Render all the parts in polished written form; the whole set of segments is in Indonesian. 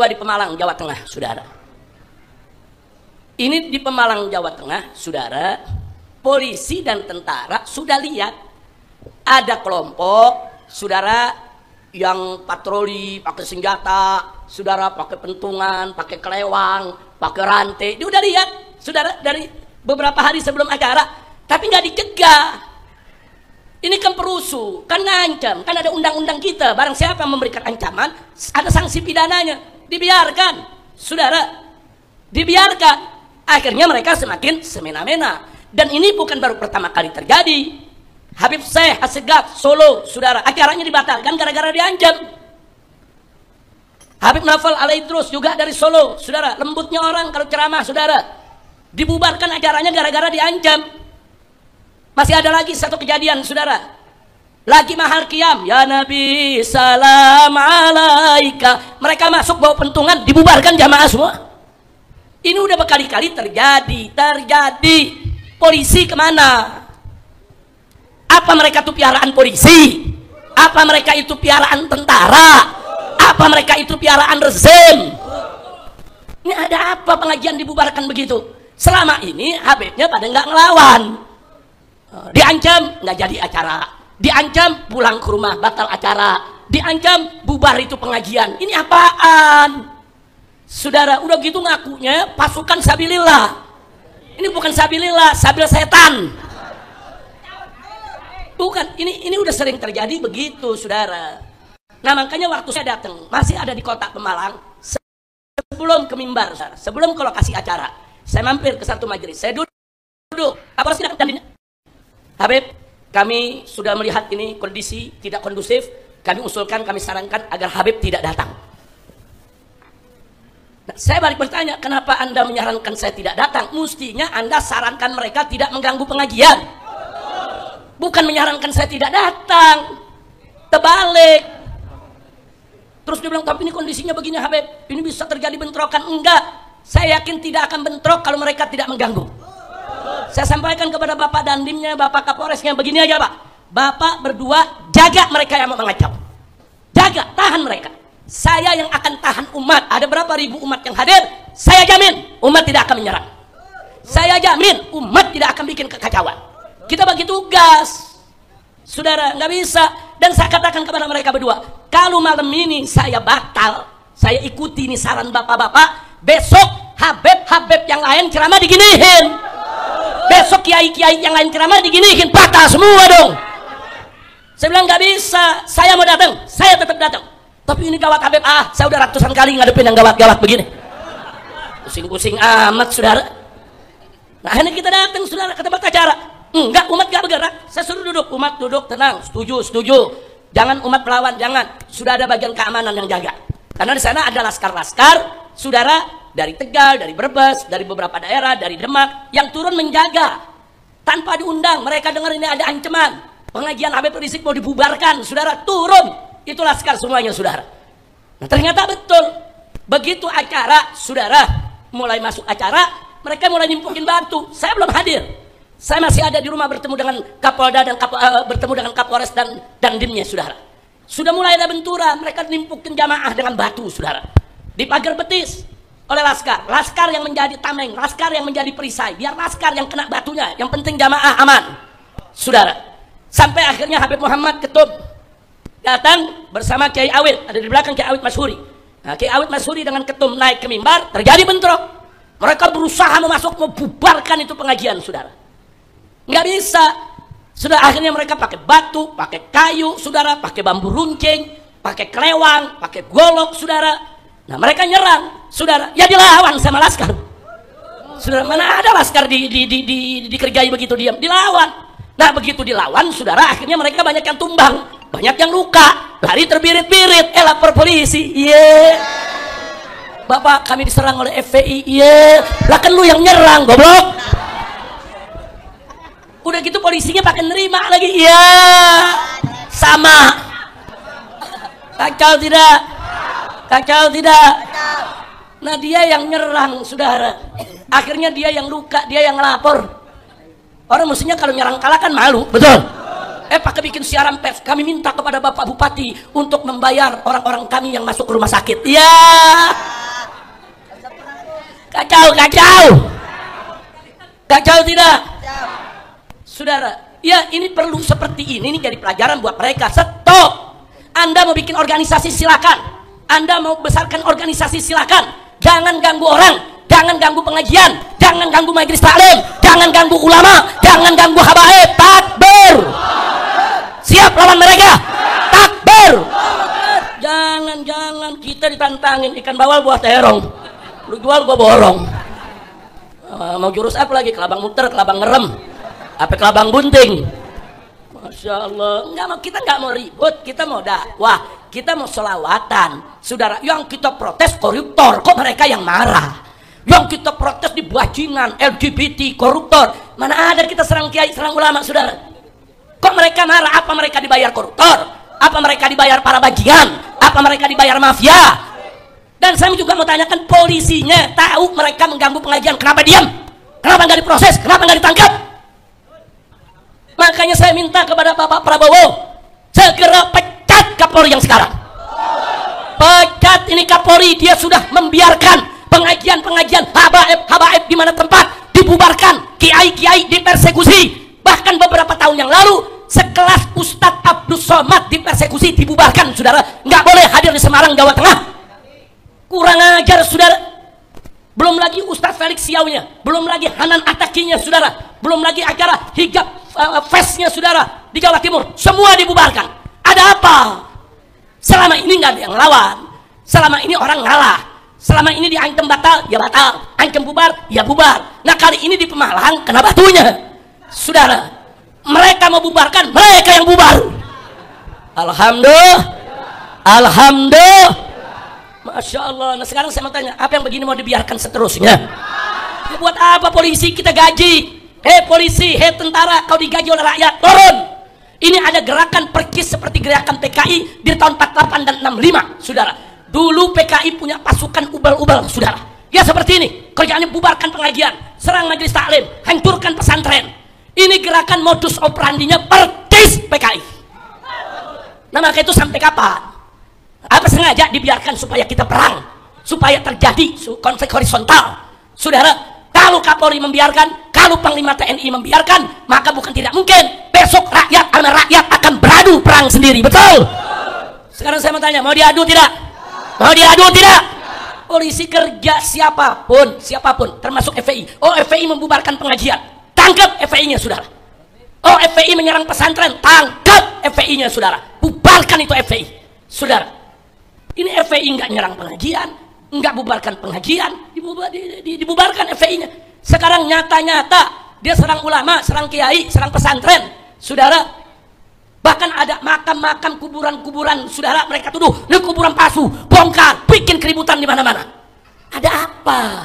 peristiwa di Pemalang, Jawa Tengah, saudara. Ini di Pemalang, Jawa Tengah, saudara. Polisi dan tentara sudah lihat ada kelompok, saudara, yang patroli pakai senjata, saudara, pakai pentungan, pakai kelewang, pakai rantai. Dia udah lihat, saudara, dari beberapa hari sebelum acara, tapi nggak dicegah. Ini kan perusuh, kan ngancam, kan ada undang-undang kita. Barang siapa yang memberikan ancaman, ada sanksi pidananya. Dibiarkan, saudara, dibiarkan. Akhirnya mereka semakin semena-mena. Dan ini bukan baru pertama kali terjadi. Habib Syekh Assegaf Solo, saudara, acaranya dibatalkan gara-gara diancam. Habib Naufal Alaidrus juga dari Solo, saudara, lembutnya orang kalau ceramah, saudara, dibubarkan acaranya gara-gara diancam. Masih ada lagi satu kejadian, saudara, lagi mahal qiyam, ya Nabi salam alaika, mereka masuk bawa pentungan, dibubarkan jamaah semua. Ini udah berkali-kali terjadi. Polisi kemana? Apa mereka itu piaraan polisi? Apa mereka itu piaraan tentara? Apa mereka itu piaraan rezim? Ini ada apa pengajian dibubarkan begitu? Selama ini Habibnya pada nggak ngelawan. Diancam nggak jadi acara, diancam pulang ke rumah batal acara, diancam bubar itu pengajian. Ini apaan? Saudara, udah gitu ngakunya pasukan sabilillah. Ini bukan sabilillah, sabil setan. Bukan, ini udah sering terjadi begitu, saudara. Nah, makanya waktu saya datang, masih ada di kota Pemalang, sebelum ke mimbar, sebelum ke lokasi acara, saya mampir ke satu majelis, saya duduk. Apa sih dan Habib, kami sudah melihat ini kondisi tidak kondusif, kami usulkan, kami sarankan agar Habib tidak datang. Nah, saya balik bertanya, kenapa Anda menyarankan saya tidak datang? Mestinya Anda sarankan mereka tidak mengganggu pengajian. Bukan menyarankan saya tidak datang. Terbalik. Terus dia bilang, tapi ini kondisinya begini Habib, ini bisa terjadi bentrokan. Enggak, saya yakin tidak akan bentrok kalau mereka tidak mengganggu. Saya sampaikan kepada Bapak Dandimnya, Bapak Kapolresnya, begini aja Pak, Bapak berdua jaga mereka yang mau mengacau, jaga, tahan mereka. Saya yang akan tahan umat. Ada berapa ribu umat yang hadir, saya jamin umat tidak akan menyerang. Saya jamin umat tidak akan bikin kekacauan. Kita bagi tugas, saudara, nggak bisa. Dan saya katakan kepada mereka berdua, kalau malam ini saya batal, saya ikuti ini saran bapak-bapak, besok Habib yang lain ceramah diginihin, besok kiai-kiai yang lain ceramah diginihin, batal semua dong. Saya bilang nggak bisa, saya mau datang, saya tetap datang. Tapi ini gawat Habib, saya udah ratusan kali ngadepin yang gawat-gawat begini, pusing-pusing amat, saudara. Nah, ini kita datang, saudara, ke tempat acara. Enggak, umat gak bergerak. Saya suruh duduk, umat duduk tenang, setuju. Jangan umat melawan, jangan. Sudah ada bagian keamanan yang jaga. Karena di sana ada laskar-laskar, saudara, dari Tegal, dari Brebes, dari beberapa daerah, dari Demak, yang turun menjaga. Tanpa diundang, mereka dengar ini ada ancaman. Pengajian Habib Rizik mau dibubarkan, saudara, turun. Itu laskar semuanya, saudara. Nah, ternyata betul. Begitu acara, saudara, mulai masuk acara, mereka mulai nyimpukin batu. Saya belum hadir. Saya masih ada di rumah bertemu dengan Kapolda dan bertemu dengan Kapolres dan Dandimnya, saudara. Sudah mulai ada benturan, mereka nimpukin jamaah dengan batu, saudara. Di pagar betis oleh laskar. Laskar yang menjadi tameng, laskar yang menjadi perisai. Biar laskar yang kena batunya, yang penting jamaah aman, saudara. Sampai akhirnya Habib Muhammad Ketub datang bersama Kiai Awid, ada di belakang Kiai Awid Masyhuri. Nah, Kiai Awid Masyhuri dengan ketum naik ke mimbar, terjadi bentrok. Mereka berusaha membubarkan itu pengajian, saudara. Nggak bisa. Sudah akhirnya mereka pakai batu, pakai kayu, saudara, pakai bambu runcing, pakai kelewang, pakai golok, saudara. Nah, mereka nyerang, saudara. Ya dilawan sama laskar. Saudara, mana ada laskar dikerjai begitu diam, dilawan. Nah, begitu dilawan, saudara, akhirnya mereka banyak yang tumbang, banyak yang luka, lari terbirit-birit, lapor polisi. Bapak, kami diserang oleh FPI. Lah kan lu yang nyerang, goblok. Udah gitu polisinya pakai nerima lagi. Sama. Kacau tidak? Kacau tidak? Nah, dia yang nyerang, saudara. Akhirnya dia yang luka, dia yang lapor. Orang mestinya kalau nyerang kalah kan malu, betul? pakai bikin siaran pers. Kami minta kepada Bapak Bupati untuk membayar orang-orang kami yang masuk ke rumah sakit. Ya, kacau tidak, saudara? Ya, ini perlu seperti ini jadi pelajaran buat mereka. Stop. Anda mau bikin organisasi silakan. Anda mau besarkan organisasi silakan. Jangan ganggu orang, jangan ganggu pengajian, jangan ganggu majelis taklim, jangan ganggu ulama, jangan ganggu habaib. Takbir. Siap lawan mereka. Takbir. Jangan kita ditantangin ikan bawal buah terong. Lu jual gua borong. Mau jurus apa lagi? Kelabang muter, kelabang ngerem, apa kelabang bunting. Masya Allah. Kita nggak mau ribut, kita mau dakwah, kita mau selawatan. Saudara, yang kita protes koruptor, kok mereka yang marah? Yang kita protes di bajingan, LGBT, koruptor. Mana ada kita serang kiai, serang ulama, saudara? Kok mereka marah? Apa mereka dibayar koruptor? Apa mereka dibayar para bajingan? Apa mereka dibayar mafia? Dan saya juga mau tanyakan, polisinya tahu mereka mengganggu pengajian, kenapa diam? Kenapa nggak diproses? Kenapa nggak ditangkap? Makanya saya minta kepada Bapak Prabowo, segera pecat Kapolri yang sekarang. Pecat ini Kapolri, dia sudah membiarkan pengajian-pengajian habaib di mana tempat dibubarkan, kiai-kiai dipersekusi. Bahkan beberapa tahun yang lalu sekelas Ustadz Abdus Somad dipersekusi, dibubarkan, saudara. Nggak boleh hadir di Semarang, Jawa Tengah. Kurang ajar, saudara. Belum lagi Ustadz Felix Siaunya, belum lagi Hanan Atakinya, saudara. Belum lagi acara hijab festnya, saudara, di Jawa Timur. Semua dibubarkan. Ada apa? Selama ini nggak ada yang lawan. Selama ini orang ngalah. Selama ini diancam batal, ya batal. Ancam bubar, ya bubar. Nah, kali ini di Pemalang kena batunya, saudara. Mereka mau bubarkan, mereka yang bubar. Alhamdulillah. Masya Allah. Nah, sekarang saya mau tanya, apa yang begini mau dibiarkan seterusnya? Ya, buat apa polisi kita gaji? Hei polisi, hei tentara, kau digaji oleh rakyat, turun. Ini ada gerakan perkis seperti gerakan PKI di tahun 48 dan 65, saudara. Dulu PKI punya pasukan ubal-ubal, saudara. Ya seperti ini, kerjaannya bubarkan pengajian, serang majelis taklim, hancurkan pesantren. Ini gerakan modus operandinya perkis PKI. Nah, maka itu sampai kapan? Apa sengaja dibiarkan supaya kita perang, supaya terjadi konflik horizontal, saudara? Kalau Kapolri membiarkan, kalau Panglima TNI membiarkan, maka bukan tidak mungkin besok rakyat akan beradu perang sendiri, betul? Sekarang saya mau tanya, mau diadu tidak? Mau diadu tidak? Polisi kerja siapapun, termasuk FPI. Oh, FPI membubarkan pengajian, tangkap FPI-nya, saudara. Oh, FPI menyerang pesantren, tangkap FPI-nya, saudara. Bubarkan itu FPI, saudara. Ini FPI nggak nyerang pengajian, nggak bubarkan pengajian, dibubarkan FPI-nya. Sekarang nyata-nyata dia serang ulama, serang kiai, serang pesantren, saudara. Bahkan ada makam-makam, kuburan-kuburan, saudara, mereka tuduh ini kuburan palsu, bongkar, bikin keributan di mana-mana. Ada apa?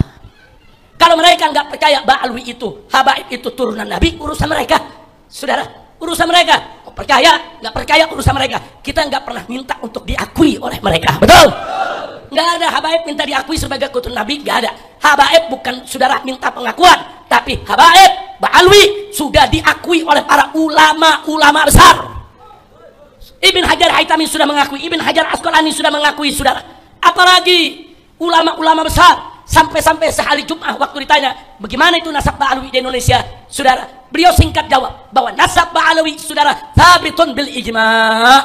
Kalau mereka nggak percaya Ba'alwi itu, habaib itu turunan Nabi, urusan mereka, saudara, urusan mereka. Percaya, nggak percaya, urusan mereka. Kita nggak pernah minta untuk diakui oleh mereka, betul? Nggak ada habaib minta diakui sebagai keturunan Nabi, nggak ada. Habaib bukan, saudara, minta pengakuan, tapi habaib Ba'alwi sudah diakui oleh para ulama besar. Ibn Hajar Haytami sudah mengakui, Ibn Hajar Asqalani sudah mengakui, saudara. Apalagi ulama-ulama besar. Sampai-sampai sehari Jumat waktu ditanya bagaimana itu nasab Ba'alwi di Indonesia, saudara, beliau singkat jawab bahwa nasab Ba'alwi, saudara, thabitun bil ijma',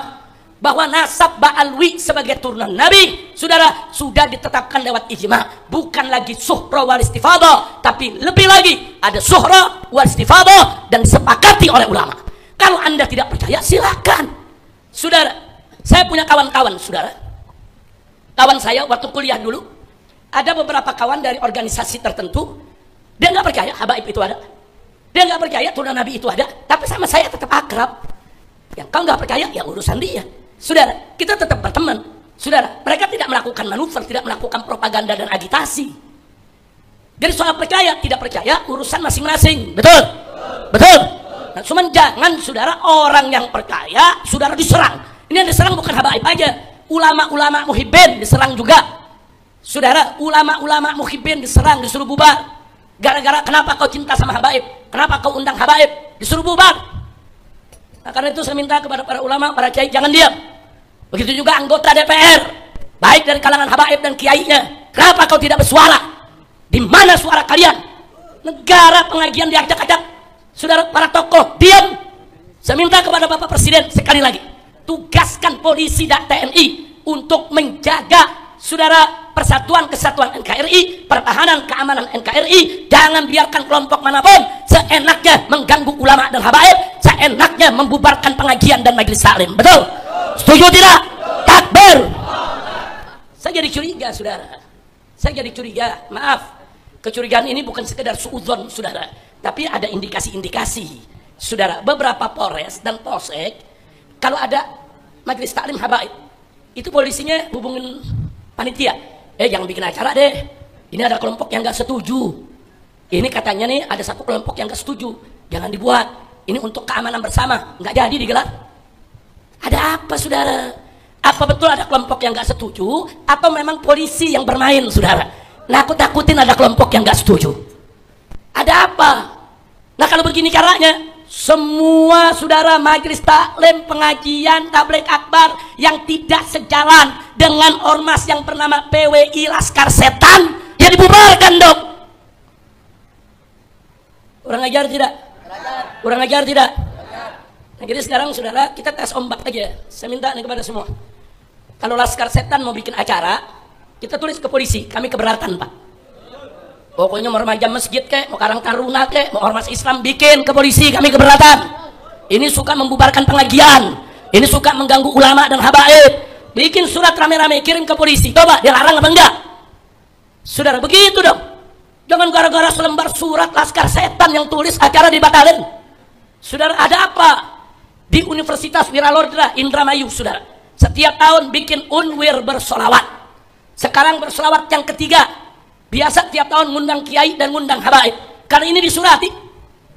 bahwa nasab Ba'alwi sebagai turunan Nabi, saudara, sudah ditetapkan lewat ijma', bukan lagi suhra wal istifadah, tapi lebih lagi ada suhra wal istifadah dan disepakati oleh ulama. Kalau Anda tidak percaya, silakan, saudara. Saya punya kawan-kawan, saudara. Kawan saya waktu kuliah dulu, ada beberapa kawan dari organisasi tertentu, dia nggak percaya habaib itu ada, dia nggak percaya turunan Nabi itu ada, tapi sama saya tetap akrab. Yang kau nggak percaya, ya urusan dia, saudara. Kita tetap berteman, saudara. Mereka tidak melakukan manuver, tidak melakukan propaganda dan agitasi. Jadi soal percaya tidak percaya urusan masing-masing, betul, betul. Nah, cuman jangan, saudara, orang yang percaya, saudara, diserang. Ini yang diserang bukan habaib aja, ulama-ulama muhibbin diserang juga. Saudara, ulama-ulama muhibbin diserang, disuruh bubar. Gara-gara kenapa kau cinta sama habaib? Kenapa kau undang habaib? Disuruh bubar. Nah, karena itu saya minta kepada para ulama, para kiai, jangan diam. Begitu juga anggota DPR, baik dari kalangan habaib dan kiainya. Kenapa kau tidak bersuara? Di mana suara kalian? Negara pengajian diajak-ajak, saudara para tokoh diam. Saya minta kepada Bapak Presiden sekali lagi, tugaskan polisi dan TNI untuk menjaga saudara persatuan kesatuan NKRI, pertahanan keamanan NKRI. Jangan biarkan kelompok manapun seenaknya mengganggu ulama dan habaib, seenaknya membubarkan pengajian dan majelis taklim. Betul? Setuju tidak? Takbir. Saya jadi curiga, saudara. Saya jadi curiga. Maaf, kecurigaan ini bukan sekedar suudzon, saudara, tapi ada indikasi-indikasi, saudara. Beberapa Polres dan Polsek, kalau ada majelis taklim habaib, itu polisinya hubungin panitia. Jangan bikin acara deh. Ini ada kelompok yang nggak setuju. Ini katanya nih ada satu kelompok yang nggak setuju. Jangan dibuat. Ini untuk keamanan bersama. Nggak jadi digelar. Ada apa, saudara? Apa betul ada kelompok yang nggak setuju, atau memang polisi yang bermain, saudara? Nakut-nakutin ada kelompok yang nggak setuju. Ada apa? Nah, kalau begini caranya, semua saudara majelis taklim, pengajian, tabligh akbar yang tidak sejalan dengan ormas yang bernama PWI Laskar Setan, ya dibubarkan dong. Kurang ajar tidak? Kurang ajar tidak? Nah, jadi sekarang saudara, kita tes ombak aja. Saya minta nih kepada semua, kalau Laskar Setan mau bikin acara, kita tulis ke polisi, kami keberatan, Pak. Pokoknya mau remaja masjid kek, mau Karang Taruna kek, mau ormas Islam, bikin ke polisi, kami keberatan. Ini suka membubarkan pengajian, ini suka mengganggu ulama dan habaib. Bikin surat rame-rame, kirim ke polisi. Coba, dia larang apa enggak? Saudara, begitu dong. Jangan gara-gara selembar surat Laskar Setan yang tulis acara dibatalin. Saudara, ada apa? Di Universitas Wiralodra Indramayu, saudara, setiap tahun bikin unwir bersolawat. Sekarang bersolawat yang ketiga. Biasa tiap tahun ngundang kiai dan ngundang habaib. Kali ini disurati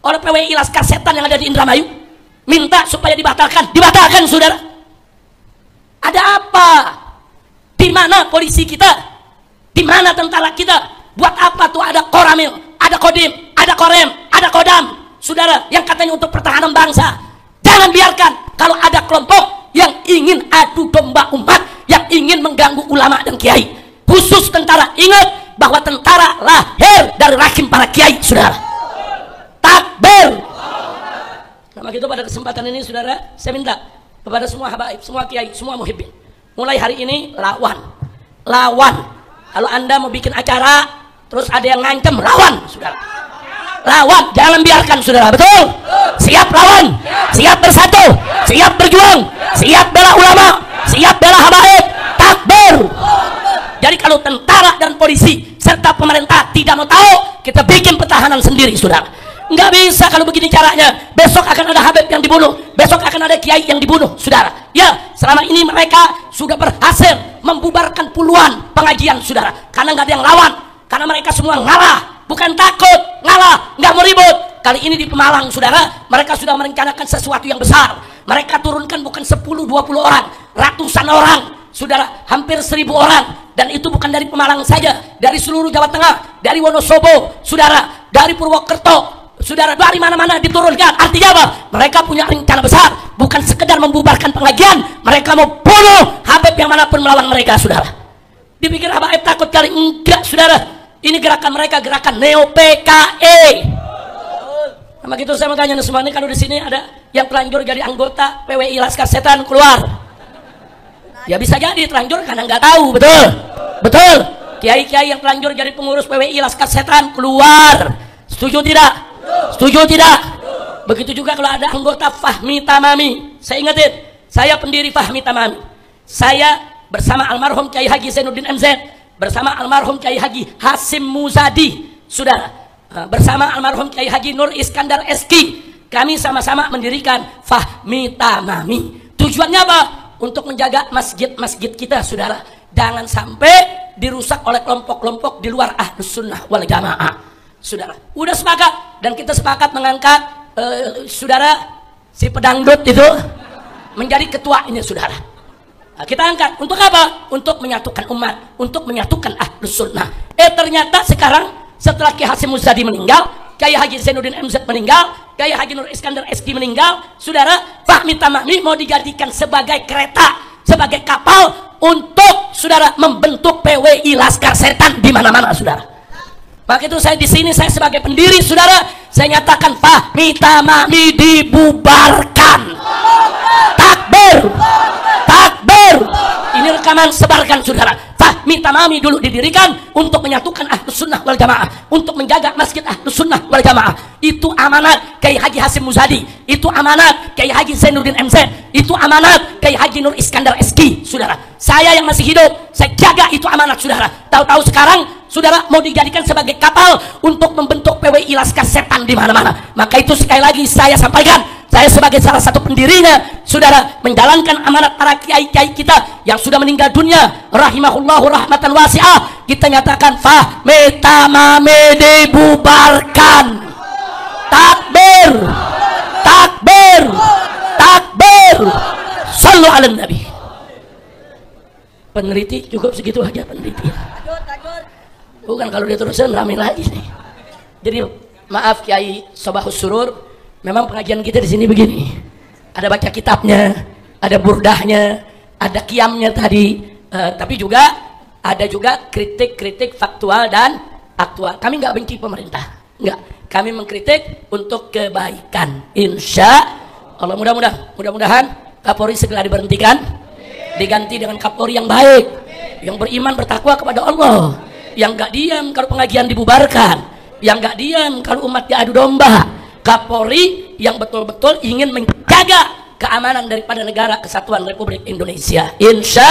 oleh PWI Laskar Setan yang ada di Indramayu, minta supaya dibatalkan. Dibatalkan, saudara. Ada apa? Di mana polisi kita? Di mana tentara kita? Buat apa tuh ada Koramil, ada Kodim, ada Korem, ada Kodam, saudara, yang katanya untuk pertahanan bangsa? Jangan biarkan kalau ada kelompok yang ingin adu domba umat, yang ingin mengganggu ulama dan kiai. Khusus tentara, ingat bahwa tentara lahir dari rahim para kiai, saudara. Takbir. Nah, begitu pada kesempatan ini, saudara, saya minta kepada semua habaib, semua kiai, semua muhibbin, mulai hari ini lawan. Kalau Anda mau bikin acara terus ada yang ngancem, lawan, saudara. Lawan, jangan biarkan, saudara. Betul? Siap lawan, siap bersatu, siap berjuang, siap bela ulama, siap bela habaib. Takbir. Jadi kalau tentara dan polisi serta pemerintah tidak mau tahu, kita bikin pertahanan sendiri, saudara. Nggak bisa kalau begini caranya. Besok akan ada habib yang dibunuh, besok akan ada kiai yang dibunuh, saudara. Ya, selama ini mereka sudah berhasil membubarkan puluhan pengajian, saudara, karena nggak ada yang lawan, karena mereka semua ngalah. Bukan takut, ngalah, nggak mau ribut. Kali ini di Pemalang, saudara, mereka sudah merencanakan sesuatu yang besar. Mereka turunkan bukan 10-20 orang, ratusan orang, saudara, hampir 1000 orang. Dan itu bukan dari Pemalang saja, dari seluruh Jawa Tengah, dari Wonosobo, saudara, dari Purwokerto, saudara, dari mana-mana diturunkan. Artinya apa? Mereka punya rencana besar, bukan sekedar membubarkan pengajian, mereka mau bunuh habib yang manapun melawan mereka, saudara. Dipikir habaib takut kali? Enggak, saudara. Ini gerakan mereka, gerakan Neo PKE. Nah, begitu saya mau tanya semua ini, kalau di sini ada yang telanjur jadi anggota PWI Laskar Setan, keluar. Ya bisa jadi telanjur karena nggak tahu, betul? Betul. Kiai-kiai yang telanjur jadi pengurus PWI Laskar Setan, keluar. Setuju tidak? Setuju tidak? Begitu juga kalau ada anggota Fahmi Tamami. Saya ingetin, saya pendiri Fahmi Tamami. Saya bersama almarhum Kiai Haji Zainuddin MZ, bersama almarhum Kiai Haji Hasim Muzadi, saudara, bersama almarhum Kiai Haji Nur Iskandar Eski, kami sama-sama mendirikan Fahmi Tamami. Tujuannya apa? Untuk menjaga masjid-masjid kita, saudara, jangan sampai dirusak oleh kelompok-kelompok di luar Ahlus Sunnah wal Jamaah, saudara. Udah sepakat, dan kita sepakat mengangkat saudara, si pedangdut itu menjadi ketuanya, saudara. Nah, kita angkat untuk apa? Untuk menyatukan umat, untuk menyatukan Ahlus Sunnah. Ternyata sekarang setelah Kiai Hasim Muzadi meninggal, Kiai Haji Zainuddin MZ meninggal, Kiai Haji Nur Iskandar SG meninggal, saudara, Fahmi Tamami mau dijadikan sebagai kereta, sebagai kapal untuk saudara membentuk PWI Laskar Setan di mana-mana, saudara. Maka itu saya di sini, saya sebagai pendiri, saudara, saya nyatakan Fahmi Tamami dibubarkan. Takbir, takbir. Ini rekaman, sebarkan, saudara. Fahmi Tamami dulu didirikan untuk menyatukan Ahlus Sunnah wal Jamaah, untuk menjaga Masjid Ahlus Sunnah wal Jamaah. Itu amanat Kiai Haji Hasyim Muzadi, itu amanat Kiai Haji Zainuddin MZ, itu amanat Kiai Haji Nur Iskandar SG, saudara. Saya yang masih hidup, saya jaga itu amanat, saudara. Tahu-tahu sekarang, saudara, mau dijadikan sebagai kapal untuk membentuk PWI Laskar Setan di mana-mana. Maka itu sekali lagi saya sampaikan, saya sebagai salah satu pendirinya, saudara, menjalankan amanat para kiai-kiai kita yang sudah meninggal dunia, rahimahullahu rahmatan wasi'ah. Kita nyatakan Fahmi Tamami dibubarkan. Takbir, takbir, takbir. Sallu ala Nabi. Peneliti cukup segitu aja, peneliti. Bukan kalau dia terusan rame lagi nih. Jadi maaf Kiai Sobahus Surur, memang pengajian kita di sini begini. Ada baca kitabnya, ada burdahnya, ada qiyamnya tadi, tapi juga ada juga kritik-kritik faktual dan aktual. Kami nggak benci pemerintah, nggak. Kami mengkritik untuk kebaikan. Insya Allah, mudah-mudahan Kapolri segera diberhentikan, diganti dengan Kapolri yang baik, yang beriman bertakwa kepada Allah, yang nggak diam kalau pengajian dibubarkan, yang nggak diam kalau umat diadu domba. Kapolri yang betul-betul ingin menjaga keamanan daripada negara kesatuan Republik Indonesia. Insya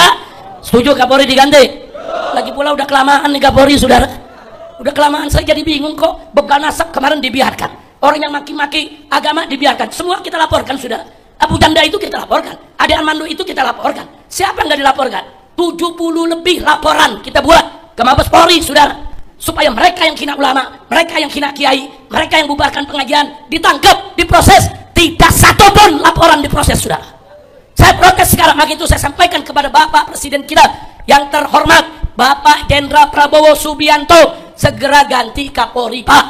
setuju Kapolri diganti. Lagi pula udah kelamaan nih Kapolri, saudara. Udah kelamaan, saya jadi bingung kok. Begal nasab kemarin dibiarkan, orang yang maki-maki agama dibiarkan, semua kita laporkan, saudara. Abu Janda itu kita laporkan, Ade Armando itu kita laporkan. Siapa yang nggak dilaporkan? 70 lebih laporan kita buat ke Mabes Polri, saudara, supaya mereka yang hina ulama, mereka yang hina kiai, mereka yang bubarkan pengajian ditangkap, diproses. Tidak satu pun laporan diproses, saudara. Saya protes sekarang. Maka itu saya sampaikan kepada Bapak Presiden kita yang terhormat, Bapak Jenderal Prabowo Subianto, segera ganti Kapolri, Pak.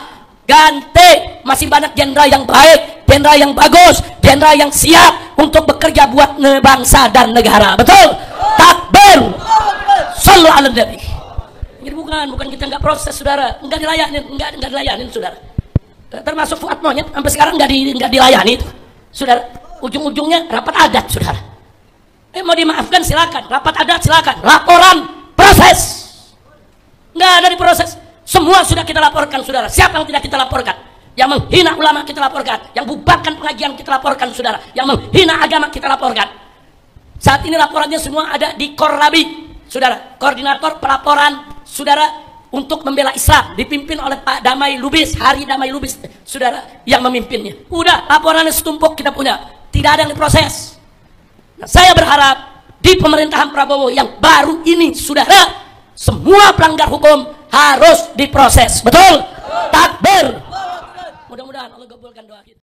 Ganti, masih banyak jenderal yang baik, jenderal yang bagus, jenderal yang siap untuk bekerja buat bangsa dan negara. Betul? Takbir. Sallu ala Nabi. Jadi bukan kita nggak proses, saudara, nggak dilayanin, saudara. Termasuk Fuad Monyet sampai sekarang nggak dilayani itu, saudara. Ujung-ujungnya rapat adat, saudara. Mau dimaafkan silakan, rapat adat silakan, laporan proses nggak ada diproses. Semua sudah kita laporkan, saudara. Siapa yang tidak kita laporkan? Yang menghina ulama kita laporkan, yang bubarkan pengajian kita laporkan, saudara, yang menghina agama kita laporkan. Saat ini laporannya semua ada di Korlabi, saudara, koordinator pelaporan, saudara, untuk membela Islam, dipimpin oleh Pak Damai Lubis, Hari Damai Lubis, saudara, yang memimpinnya. Udah, laporannya setumpuk kita punya, tidak ada yang diproses. Nah, saya berharap di pemerintahan Prabowo yang baru ini, saudara, semua pelanggar hukum harus diproses. Betul? Takbir. Mudah-mudahan Allah kabulkan doa kita.